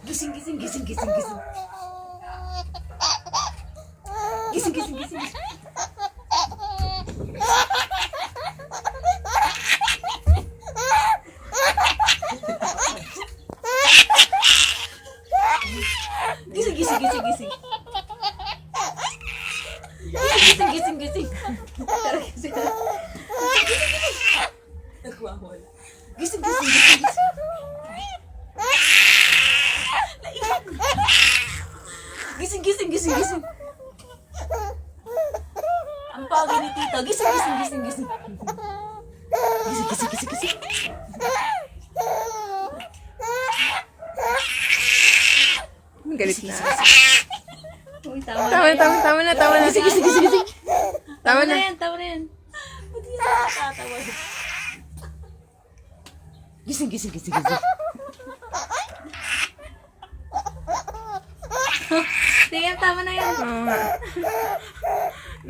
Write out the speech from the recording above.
Gising, gising, gising, gising, gising. Gising, gising, gising, gising. Gising, gising, gising, gising. Gising, gising, gising. Tara, gising. Nagwawala. Gising, gising, gising, gising. Gising, gising, gising, gising. Ang pagi ni tita. Gising, gising, gising, gising. Gising, gising, gising, gising. Galit na. Uy, Tama na. Gising, gising, gising, gising. Tama na. Tama na yan. Pati na nakakatawa. Gising, gising, gising, gising. Sige, tama na yan. Oo nga.